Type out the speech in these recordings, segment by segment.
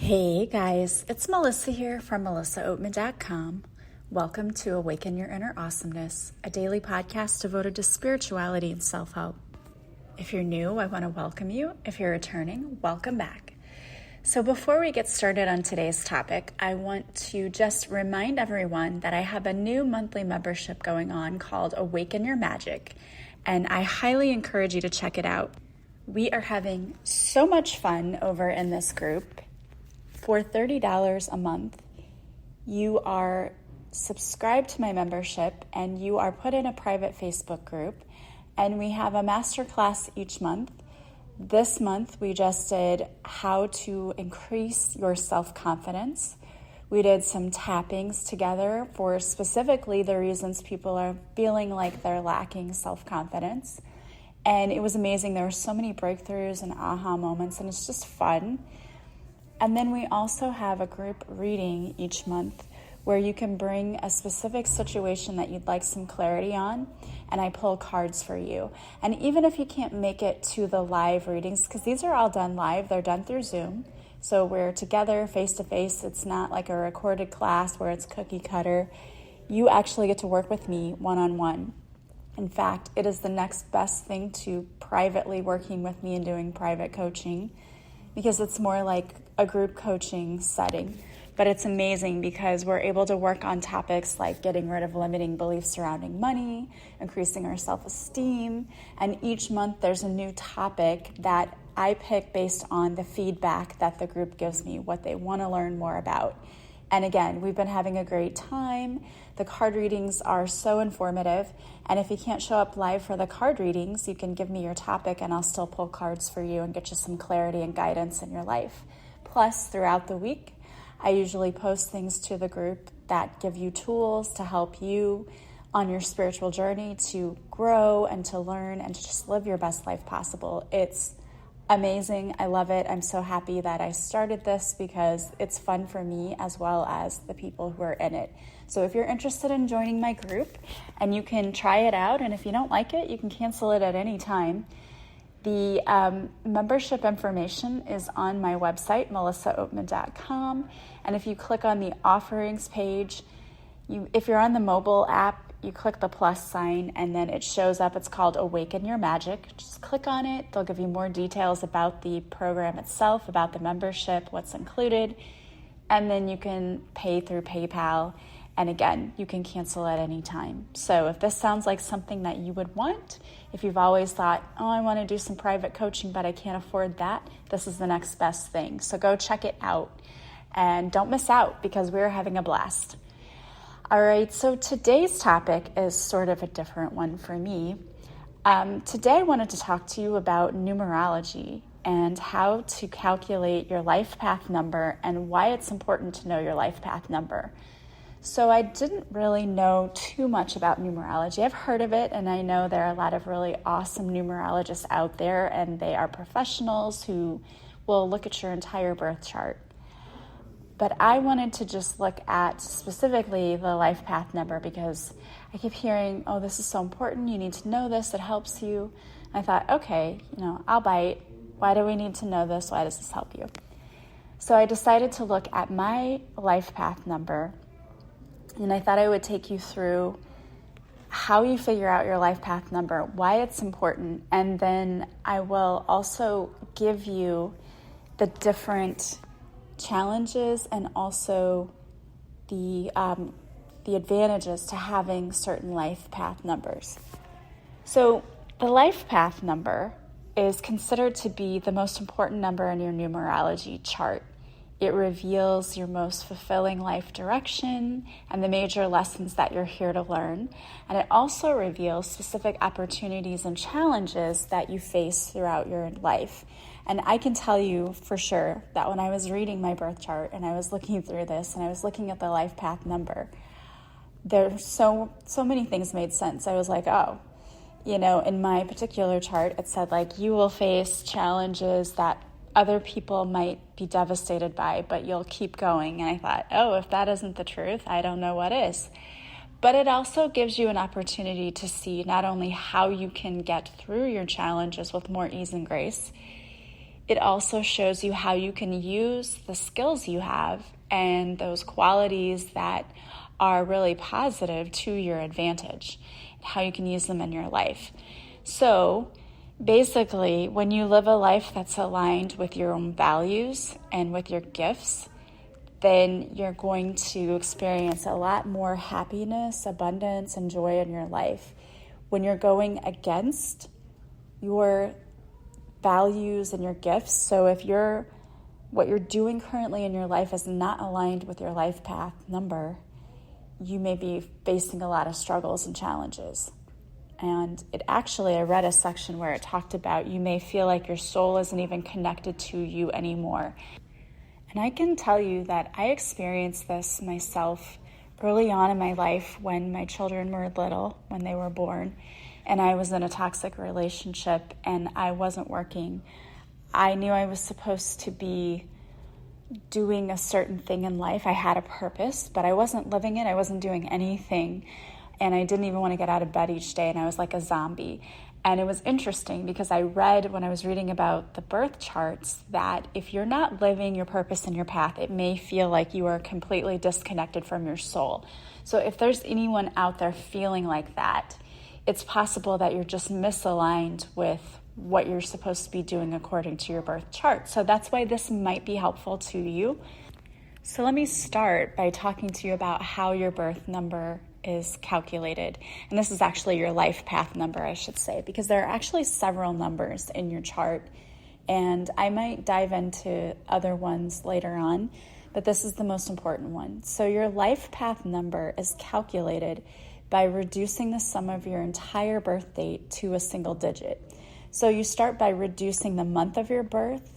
Hey guys, it's Melissa here from melissaoatman.com. Welcome to Awaken Your Inner Awesomeness, a daily podcast devoted to spirituality and self-help. If you're new, I want to welcome you. If you're returning, welcome back. So before we get started on today's topic, I want to just remind everyone that I have a new monthly membership going on called Awaken Your Magic, and I highly encourage you to check it out. We are having so much fun over in this group. For $30 a month, you are subscribed to my membership and you are put in a private Facebook group, and we have a masterclass each month. This month, we just did how to increase your self-confidence. We did some tappings together for specifically the reasons people are feeling like they're lacking self-confidence. And it was amazing. There were so many breakthroughs and aha moments, and it's just fun. And then we also have a group reading each month where you can bring a specific situation that you'd like some clarity on, and I pull cards for you. And even if you can't make it to the live readings, because these are all done live, they're done through Zoom. So we're together face-to-face. It's not like a recorded class where it's cookie cutter. You actually get to work with me one-on-one. In fact, it is the next best thing to privately working with me and doing private coaching, because it's more like a group coaching setting. But it's amazing because we're able to work on topics like getting rid of limiting beliefs surrounding money, increasing our self-esteem, and each month there's a new topic that I pick based on the feedback that the group gives me, what they want to learn more about. And again, we've been having a great time. The card readings are so informative. And if you can't show up live for the card readings, you can give me your topic and I'll still pull cards for you and get you some clarity and guidance in your life. Plus, throughout the week, I usually post things to the group that give you tools to help you on your spiritual journey to grow and to learn and to just live your best life possible. It's amazing. I love it. I'm so happy that I started this because it's fun for me as well as the people who are in it. So if you're interested in joining my group, and you can try it out, and if you don't like it, you can cancel it at any time. The membership information is on my website, melissaoatman.com. And if you click on the offerings page, if you're on the mobile app, you click the plus sign and then it shows up. It's called Awaken Your Magic. Just click on it. They'll give you more details about the program itself, about the membership, what's included. And then you can pay through PayPal. And again, you can cancel at any time. So if this sounds like something that you would want, if you've always thought, oh, I want to do some private coaching, but I can't afford that, this is the next best thing. So go check it out and don't miss out because we're having a blast. All right, so today's topic is sort of a different one for me. Today I wanted to talk to you about numerology and how to calculate your life path number and why it's important to know your life path number. So I didn't really know too much about numerology. I've heard of it, and I know there are a lot of really awesome numerologists out there, and they are professionals who will look at your entire birth chart. But I wanted to just look at specifically the life path number because I keep hearing, oh, this is so important. You need to know this. It helps you. And I thought, okay, I'll bite. Why do we need to know this? Why does this help you? So I decided to look at my life path number, and I thought I would take you through how you figure out your life path number, why it's important, and then I will also give you the different challenges and also the advantages to having certain life path numbers. So the life path number is considered to be the most important number in your numerology chart. It reveals your most fulfilling life direction and the major lessons that you're here to learn. And it also reveals specific opportunities and challenges that you face throughout your life. And I can tell you for sure that when I was reading my birth chart and I was looking through this and I was looking at the life path number, there's so many things made sense. I was like, oh, in my particular chart, it said like you will face challenges that other people might be devastated by, but you'll keep going. And I thought, oh, if that isn't the truth, I don't know what is. But it also gives you an opportunity to see not only how you can get through your challenges with more ease and grace, it also shows you how you can use the skills you have and those qualities that are really positive to your advantage, how you can use them in your life. So basically, when you live a life that's aligned with your own values and with your gifts, then you're going to experience a lot more happiness, abundance, and joy in your life. When you're going against your values and your gifts, so if what you're doing currently in your life is not aligned with your life path number, you may be facing a lot of struggles and challenges. And I read a section where it talked about you may feel like your soul isn't even connected to you anymore. And I can tell you that I experienced this myself early on in my life when my children were little, when they were born, and I was in a toxic relationship and I wasn't working. I knew I was supposed to be doing a certain thing in life. I had a purpose, but I wasn't living it. I wasn't doing anything. And I didn't even want to get out of bed each day, and I was like a zombie. And it was interesting because I read when I was reading about the birth charts that if you're not living your purpose and your path, it may feel like you are completely disconnected from your soul. So if there's anyone out there feeling like that, it's possible that you're just misaligned with what you're supposed to be doing according to your birth chart. So that's why this might be helpful to you. So let me start by talking to you about how your birth number is calculated. And this is actually your life path number, I should say, because there are actually several numbers in your chart. And I might dive into other ones later on, but this is the most important one. So your life path number is calculated by reducing the sum of your entire birth date to a single digit. So you start by reducing the month of your birth,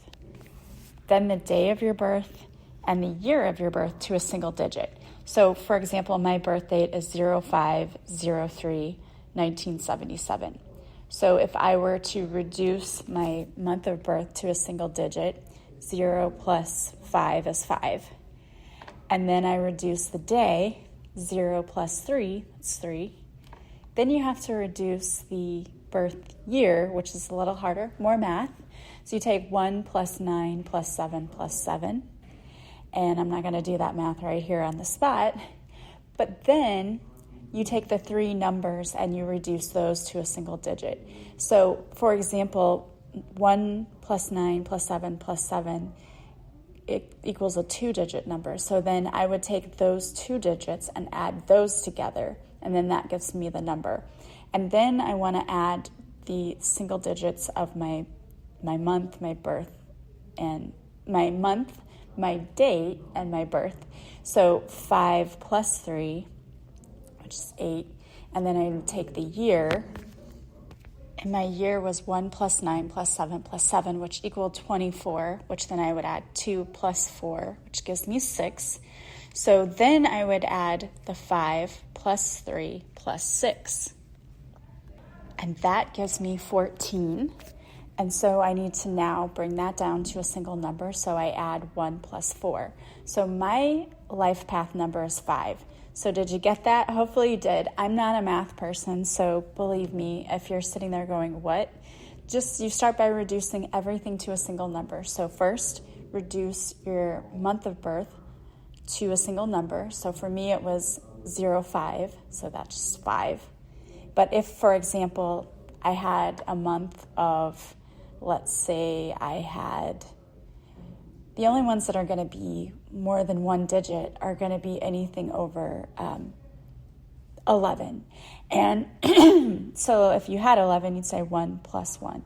then the day of your birth, and the year of your birth to a single digit. So, for example, my birth date is 05/03/1977. So if I were to reduce my month of birth to a single digit, 0 plus 5 is 5. And then I reduce the day, 0 plus 3, that's 3. Then you have to reduce the birth year, which is a little harder, more math. So you take 1 plus 9 plus 7 plus 7. And I'm not going to do that math right here on the spot. But then you take the three numbers and you reduce those to a single digit. So, for example, 1 plus 9 plus 7 plus 7, it equals a 2-digit number. So then I would take those 2 digits and add those together, and then that gives me the number. And then I want to add the single digits of my month, my birth, and my month, my date, and my birth. So 5 plus 3, which is 8, and then I would take the year, and my year was 1 plus 9 plus 7 plus 7, which equaled 24, which then I would add 2 plus 4, which gives me 6. So then I would add the 5 plus 3 plus 6, and that gives me 14. And so I need to now bring that down to a single number, so I add 1 plus 4. So my life path number is 5. So did you get that? Hopefully you did. I'm not a math person, so believe me, if you're sitting there going, what? Just you start by reducing everything to a single number. So first, reduce your month of birth to a single number. So for me, it was 05, so that's just 5. But if, for example, I had a month of, let's say the only ones that are going to be more than 1 digit are going to be anything over 11. And so if you had 11, you'd say 1 plus 1,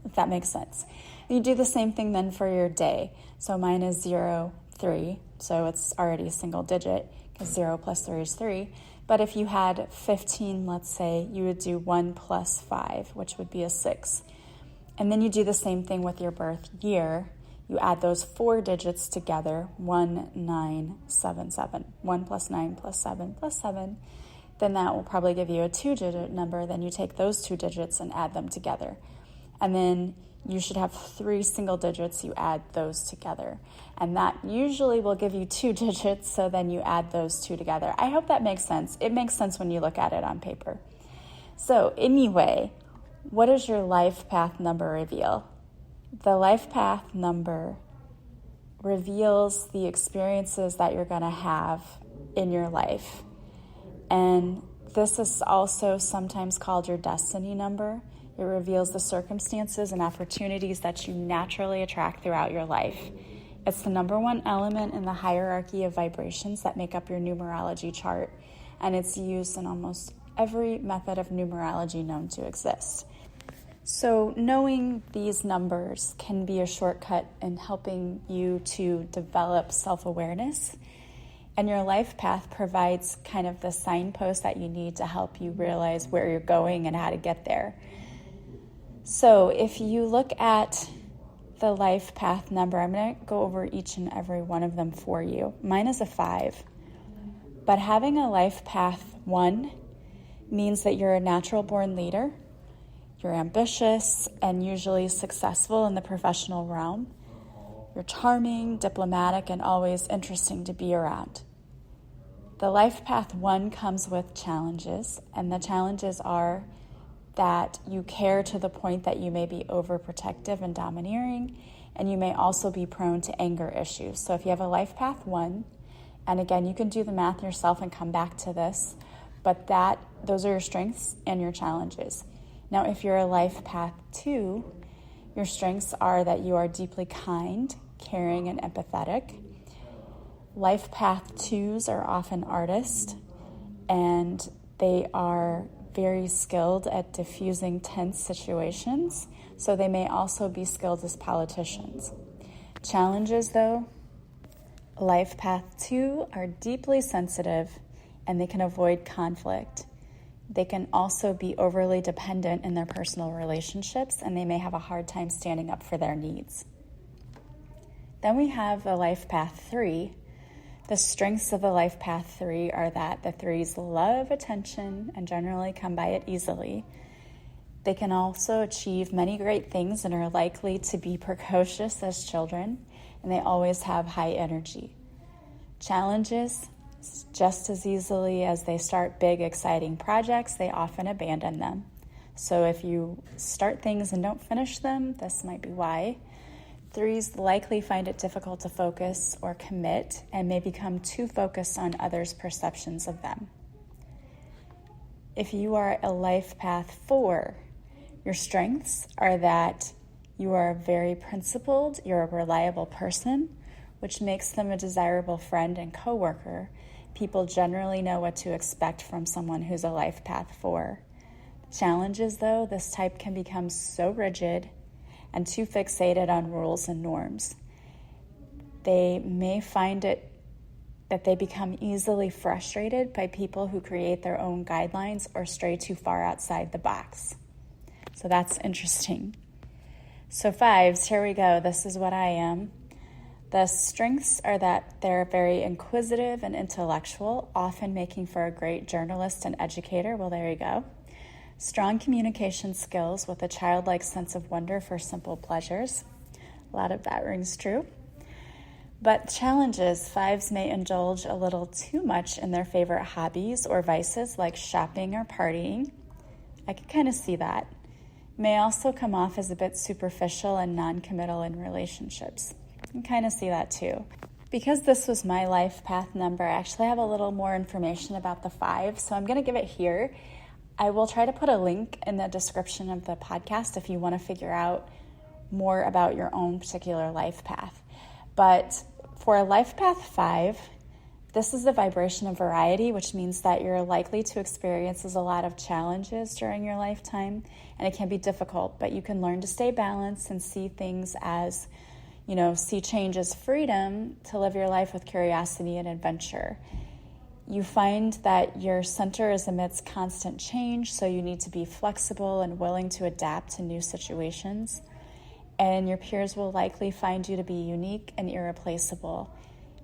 if that makes sense. You do the same thing then for your day. So mine is 03, so it's already a single digit because 0 plus 3 is 3. But if you had 15, let's say, you would do 1 plus 5, which would be a 6. And then you do the same thing with your birth year. You add those 4 digits together, 1977. 1 plus 9 plus 7 plus 7. Then that will probably give you a 2-digit number. Then you take those 2 digits and add them together. And then you should have 3 single digits. You add those together. And that usually will give you 2 digits, so then you add those 2 together. I hope that makes sense. It makes sense when you look at it on paper. So anyway, what does your life path number reveal? The life path number reveals the experiences that you're going to have in your life. And this is also sometimes called your destiny number. It reveals the circumstances and opportunities that you naturally attract throughout your life. It's the number one element in the hierarchy of vibrations that make up your numerology chart, and it's used in almost every method of numerology known to exist. So knowing these numbers can be a shortcut in helping you to develop self-awareness, and your life path provides kind of the signpost that you need to help you realize where you're going and how to get there. So if you look at the life path number, I'm going to go over each and every one of them for you. Mine is a 5, but having a life path 1 means that you're a natural born leader. You're ambitious and usually successful in the professional realm. You're charming, diplomatic, and always interesting to be around. The life path 1 comes with challenges, and the challenges are that you care to the point that you may be overprotective and domineering, and you may also be prone to anger issues. So if you have a life path 1, and again, you can do the math yourself and come back to this, but those are your strengths and your challenges. Now, if you're a life path 2, your strengths are that you are deeply kind, caring, and empathetic. Life path 2s are often artists, and they are very skilled at diffusing tense situations, so they may also be skilled as politicians. Challenges, though, life path 2 are deeply sensitive, and they can avoid conflict. They can also be overly dependent in their personal relationships, and they may have a hard time standing up for their needs. Then we have a life path 3. The strengths of the life path 3 are that the 3s love attention and generally come by it easily. They can also achieve many great things and are likely to be precocious as children, and they always have high energy. Challenges, just as easily as they start big, exciting projects, they often abandon them. So if you start things and don't finish them, this might be why. 3s likely find it difficult to focus or commit and may become too focused on others' perceptions of them. If you are a life path 4, your strengths are that you are very principled, you're a reliable person, which makes them a desirable friend and coworker. People generally know what to expect from someone who's a life path 4. Challenges, though, this type can become so rigid and too fixated on rules and norms. They may find it that they become easily frustrated by people who create their own guidelines or stray too far outside the box. So that's interesting. So 5s, here we go. This is what I am. The strengths are that they're very inquisitive and intellectual, often making for a great journalist and educator. Well, there you go. Strong communication skills with a childlike sense of wonder for simple pleasures. A lot of that rings true. But challenges, 5s may indulge a little too much in their favorite hobbies or vices like shopping or partying. I can kind of see that. May also come off as a bit superficial and non-committal in relationships. I can kind of see that too. Because this was my life path number, I actually have a little more information about the 5, so I'm going to give it here. I will try to put a link in the description of the podcast if you want to figure out more about your own particular life path. But for a life path 5, this is the vibration of variety, which means that you're likely to experience a lot of challenges during your lifetime, and it can be difficult, but you can learn to stay balanced and see things as, see change as freedom to live your life with curiosity and adventure. You find that your center is amidst constant change, so you need to be flexible and willing to adapt to new situations. And your peers will likely find you to be unique and irreplaceable.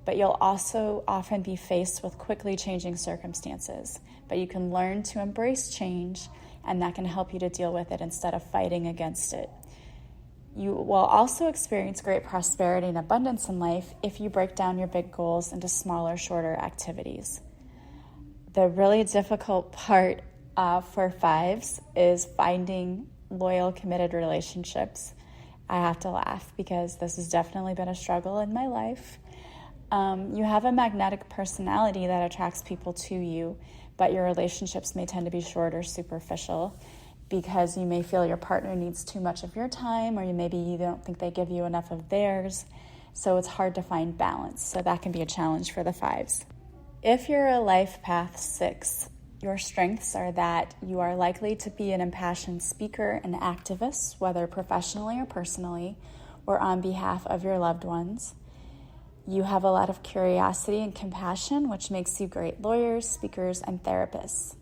But you'll also often be faced with quickly changing circumstances. But you can learn to embrace change, and that can help you to deal with it instead of fighting against it. You will also experience great prosperity and abundance in life if you break down your big goals into smaller, shorter activities. The really difficult part for 5s is finding loyal, committed relationships. I have to laugh because this has definitely been a struggle in my life. You have a magnetic personality that attracts people to you, but your relationships may tend to be short or superficial because you may feel your partner needs too much of your time, or maybe you don't think they give you enough of theirs. So it's hard to find balance. So that can be a challenge for the 5s. If you're a life path 6, your strengths are that you are likely to be an impassioned speaker and activist, whether professionally or personally, or on behalf of your loved ones. You have a lot of curiosity and compassion, which makes you great lawyers, speakers, and therapists.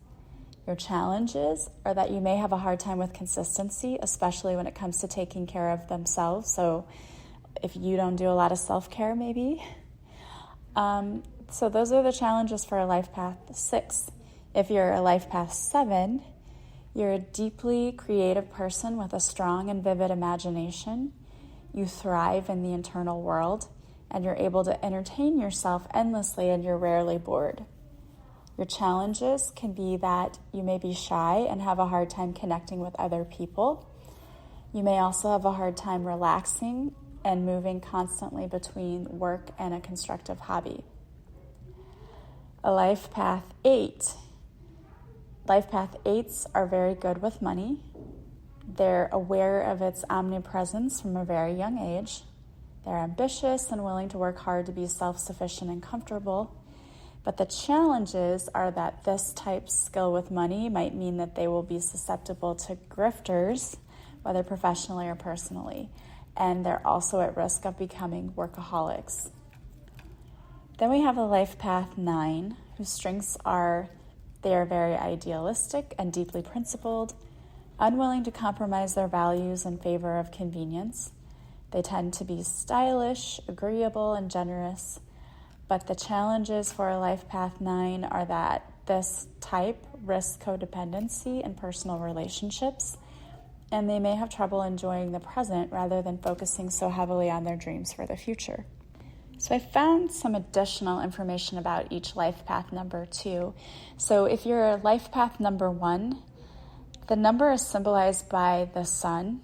Your challenges are that you may have a hard time with consistency, especially when it comes to taking care of themselves. So if you don't do a lot of self-care, maybe. So those are the challenges for a life path 6. If you're a life path 7, you're a deeply creative person with a strong and vivid imagination. You thrive in the internal world, and you're able to entertain yourself endlessly, and you're rarely bored. Your challenges can be that you may be shy and have a hard time connecting with other people. You may also have a hard time relaxing and moving constantly between work and a constructive hobby. A life path 8. Life path 8s are very good with money. They're aware of its omnipresence from a very young age. They're ambitious and willing to work hard to be self-sufficient and comfortable. But the challenges are that this type's skill with money might mean that they will be susceptible to grifters, whether professionally or personally. And they're also at risk of becoming workaholics. Then we have a life path 9, whose strengths are they are very idealistic and deeply principled, unwilling to compromise their values in favor of convenience. They tend to be stylish, agreeable, and generous. But the challenges for a life path 9 are that this type risks codependency in personal relationships, and they may have trouble enjoying the present rather than focusing so heavily on their dreams for the future. So I found some additional information about each life path number too. So if you're a life path number 1, the number is symbolized by the sun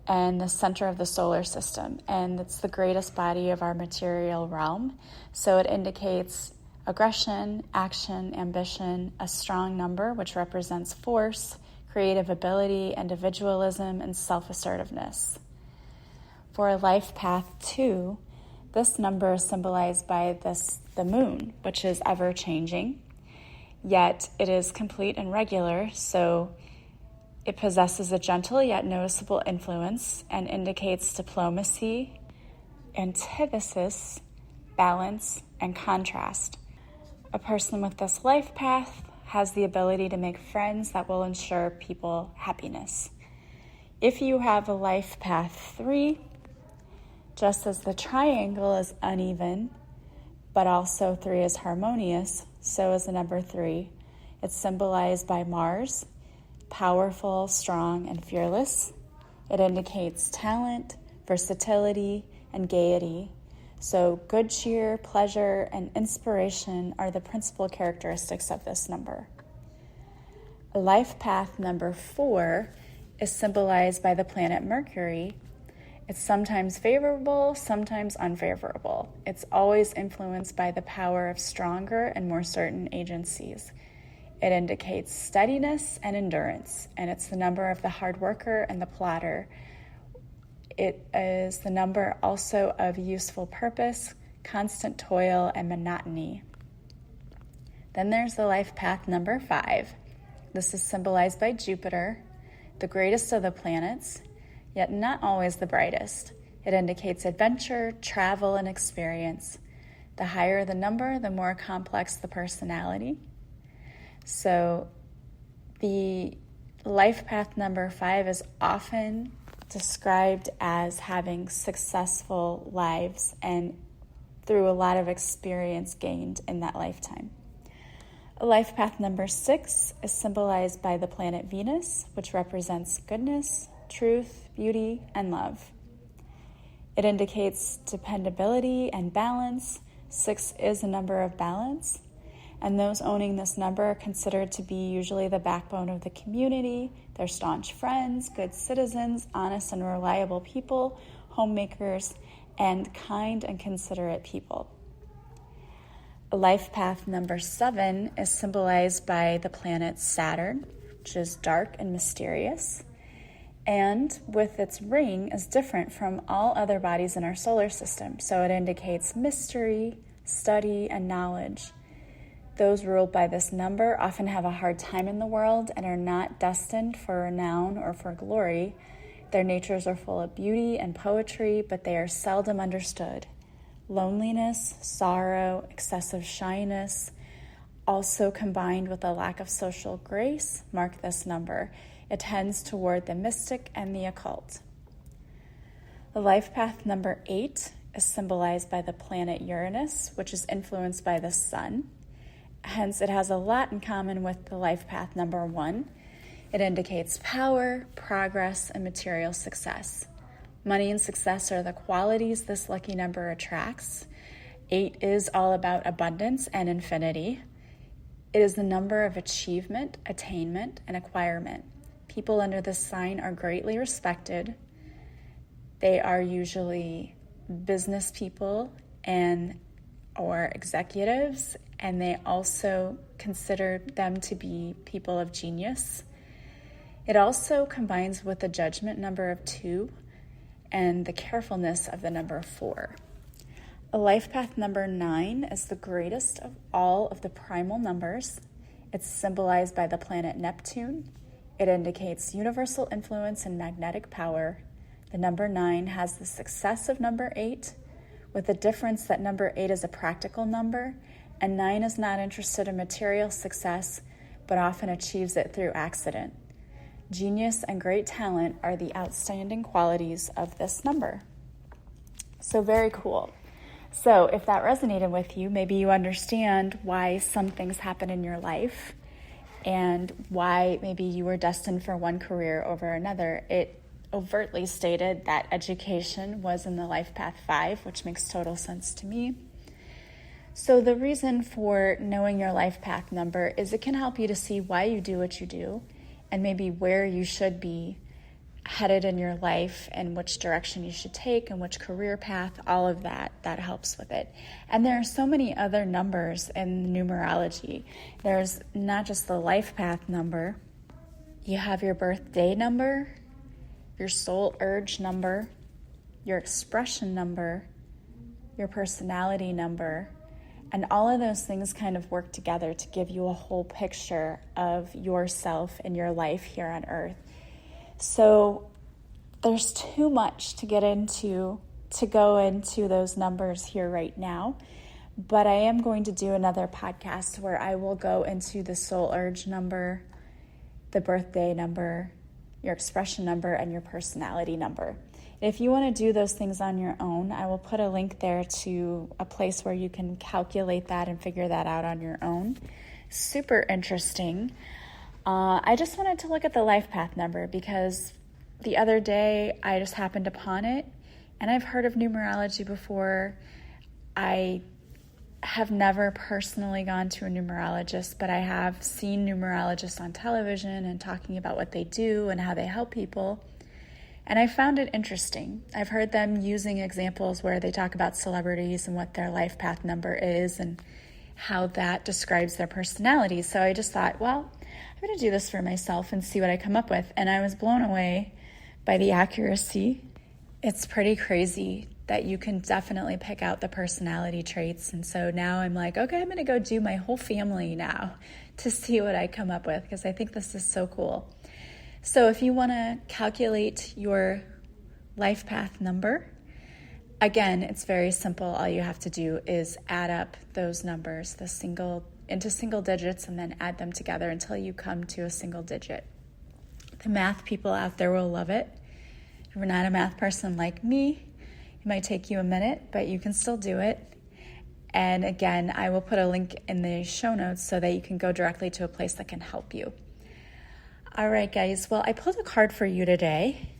and the center of the solar system, and it's the greatest body of our material realm. So it indicates aggression, action, ambition, a strong number, which represents force, creative ability, individualism, and self-assertiveness. For a life path 2, this number is symbolized by the moon, which is ever-changing, yet it is complete and regular, so it possesses a gentle yet noticeable influence and indicates diplomacy, antithesis, balance, and contrast. A person with this life path has the ability to make friends that will ensure people happiness. If you have a life path 3, just as the triangle is uneven, but also 3 is harmonious, so is the number 3. It's symbolized by Mars, powerful, strong, and fearless. It indicates talent, versatility, and gaiety. So good cheer, pleasure, and inspiration are the principal characteristics of this number. Life path number 4 is symbolized by the planet Mercury. It's sometimes favorable, sometimes unfavorable. It's always influenced by the power of stronger and more certain agencies. It indicates steadiness and endurance, and it's the number of the hard worker and the plotter. It is the number also of useful purpose, constant toil, and monotony. Then there's the life path number 5. This is symbolized by Jupiter, the greatest of the planets, yet not always the brightest. It indicates adventure, travel, and experience. The higher the number, the more complex the personality. So the life path number 5 is often described as having successful lives and through a lot of experience gained in that lifetime. Life path number 6 is symbolized by the planet Venus, which represents goodness, truth, beauty, and love. It indicates dependability and balance. 6 is a number of balance. And those owning this number are considered to be usually the backbone of the community. They're staunch friends, good citizens, honest and reliable people, homemakers, and kind and considerate people. Life path number 7 is symbolized by the planet Saturn, which is dark and mysterious, and with its ring is different from all other bodies in our solar system. So it indicates mystery, study, and knowledge. Those ruled by this number often have a hard time in the world and are not destined for renown or for glory. Their natures are full of beauty and poetry, but they are seldom understood. Loneliness, sorrow, excessive shyness, also combined with a lack of social grace, mark this number. It tends toward the mystic and the occult. The life path number 8 is symbolized by the planet Uranus, which is influenced by the sun. Hence, it has a lot in common with the life path number 1. It indicates power, progress, and material success. Money and success are the qualities this lucky number attracts. 8 is all about abundance and infinity. It is the number of achievement, attainment, and acquirement. People under this sign are greatly respected. They are usually business people or executives, and they also consider them to be people of genius. It also combines with the judgment number of 2 and the carefulness of the number 4. A life path number 9 is the greatest of all of the primal numbers. It's symbolized by the planet Neptune. It indicates universal influence and magnetic power. The number 9 has the success of number 8, with the difference that number 8 is a practical number, and 9 is not interested in material success, but often achieves it through accident. Genius and great talent are the outstanding qualities of this number. So very cool. So if that resonated with you, maybe you understand why some things happen in your life and why maybe you were destined for one career over another. It overtly stated that education was in the life path 5, which makes total sense to me. So the reason for knowing your life path number is it can help you to see why you do what you do, and maybe where you should be headed in your life and which direction you should take and which career path, all of that helps with it. And there are so many other numbers in numerology. There's not just the life path number. You have your birthday number, your soul urge number, your expression number, your personality number, and all of those things kind of work together to give you a whole picture of yourself and your life here on Earth. So there's too much to get into, to go into those numbers here right now. But I am going to do another podcast where I will go into the soul urge number, the birthday number, your expression number, and your personality number. If you want to do those things on your own, I will put a link there to a place where you can calculate that and figure that out on your own. Super interesting. I just wanted to look at the life path number because the other day I just happened upon it, and I've heard of numerology before. I have never personally gone to a numerologist, but I have seen numerologists on television and talking about what they do and how they help people. And I found it interesting. I've heard them using examples where they talk about celebrities and what their life path number is and how that describes their personality. So I just thought, well, I'm going to do this for myself and see what I come up with. And I was blown away by the accuracy. It's pretty crazy that you can definitely pick out the personality traits. And so now I'm like, okay, I'm going to go do my whole family now to see what I come up with because I think this is so cool. So if you want to calculate your life path number, again, it's very simple. All you have to do is add up those numbers, into single digits, and then add them together until you come to a single digit. The math people out there will love it. If you're not a math person like me, it might take you a minute, but you can still do it. And again, I will put a link in the show notes so that you can go directly to a place that can help you. All right, guys. Well, I pulled a card for you today,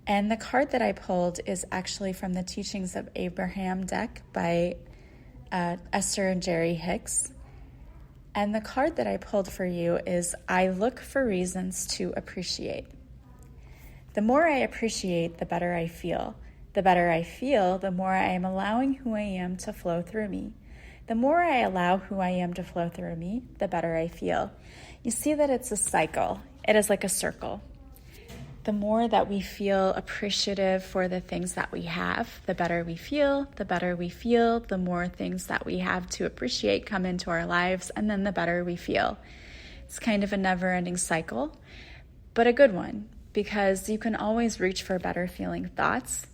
and the card that I pulled is actually from the Teachings of Abraham deck by Esther and Jerry Hicks. And the card that I pulled for you is I look for reasons to appreciate. The more I appreciate, the better I feel. The better I feel, the more I am allowing who I am to flow through me. The more I allow who I am to flow through me, the better I feel. You see that it's a cycle. It is like a circle. The more that we feel appreciative for the things that we have, the better we feel. The better we feel, the more things that we have to appreciate come into our lives, and then the better we feel. It's kind of a never-ending cycle, but a good one, because you can always reach for better feeling thoughts.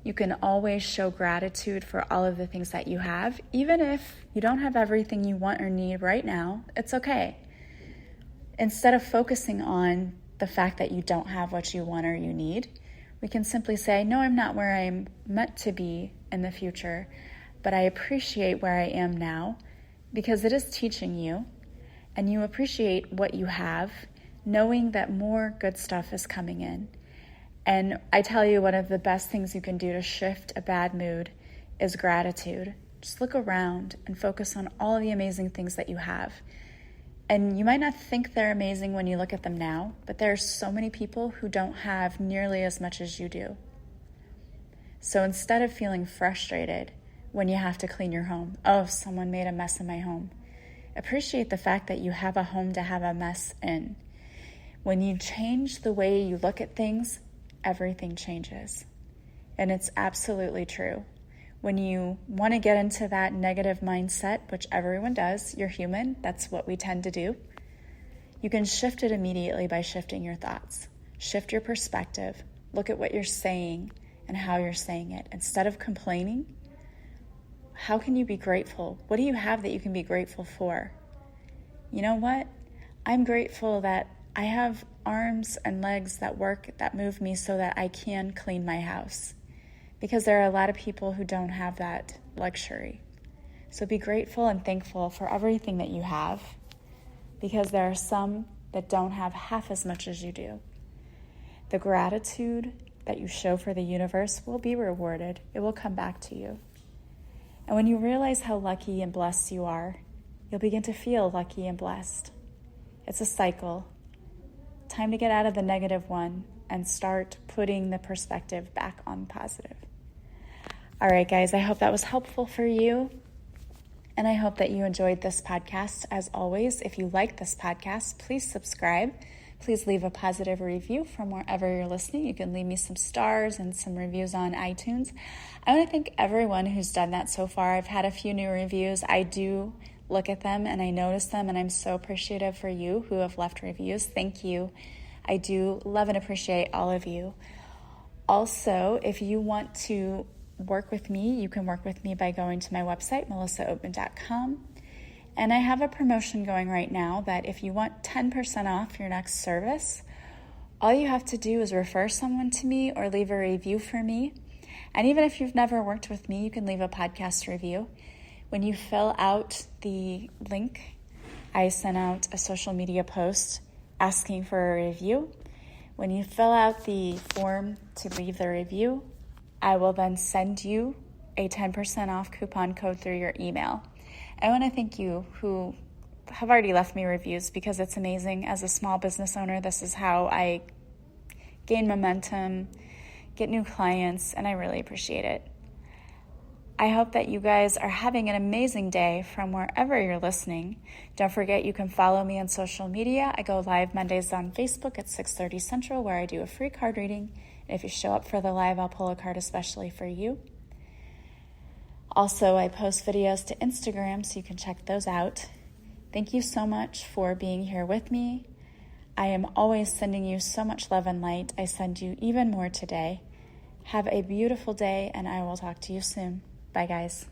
You can always show gratitude for all of the things that you have. Even if you don't have everything you want or need right now, it's okay. Instead of focusing on the fact that you don't have what you want or you need, we can simply say, no, I'm not where I'm meant to be in the future, but I appreciate where I am now because it is teaching you, and you appreciate what you have, knowing that more good stuff is coming in. And I tell you, one of the best things you can do to shift a bad mood is gratitude. Just look around and focus on all the amazing things that you have. And you might not think they're amazing when you look at them now, but there are so many people who don't have nearly as much as you do. So instead of feeling frustrated when you have to clean your home, oh, someone made a mess in my home, appreciate the fact that you have a home to have a mess in. When you change the way you look at things, everything changes. And it's absolutely true. When you want to get into that negative mindset, which everyone does, you're human, that's what we tend to do, you can shift it immediately by shifting your thoughts. Shift your perspective. Look at what you're saying and how you're saying it. Instead of complaining, how can you be grateful? What do you have that you can be grateful for? You know what? I'm grateful that I have arms and legs that work, that move me so that I can clean my house. Because there are a lot of people who don't have that luxury. So be grateful and thankful for everything that you have, because there are some that don't have half as much as you do. The gratitude that you show for the universe will be rewarded. It will come back to you. And when you realize how lucky and blessed you are, you'll begin to feel lucky and blessed. It's a cycle. Time to get out of the negative one and start putting the perspective back on positive. All right, guys, I hope that was helpful for you. And I hope that you enjoyed this podcast. As always, if you like this podcast, please subscribe. Please leave a positive review from wherever you're listening. You can leave me some stars and some reviews on iTunes. I want to thank everyone who's done that so far. I've had a few new reviews. I do look at them and I notice them, and I'm so appreciative for you who have left reviews. Thank you. I do love and appreciate all of you. Also, if you want to work with me, you can work with me by going to my website, melissaoatman.com. And I have a promotion going right now that if you want 10% off your next service, all you have to do is refer someone to me or leave a review for me. And even if you've never worked with me, you can leave a podcast review. When you fill out the link, I sent out a social media post asking for a review. When you fill out the form to leave the review, I will then send you a 10% off coupon code through your email. I want to thank you who have already left me reviews, because it's amazing. As a small business owner, this is how I gain momentum, get new clients, and I really appreciate it. I hope that you guys are having an amazing day from wherever you're listening. Don't forget, you can follow me on social media. I go live Mondays on Facebook at 6:30 Central, where I do a free card reading. And if you show up for the live, I'll pull a card especially for you. Also, I post videos to Instagram, so you can check those out. Thank you so much for being here with me. I am always sending you so much love and light. I send you even more today. Have a beautiful day, and I will talk to you soon. Bye, guys.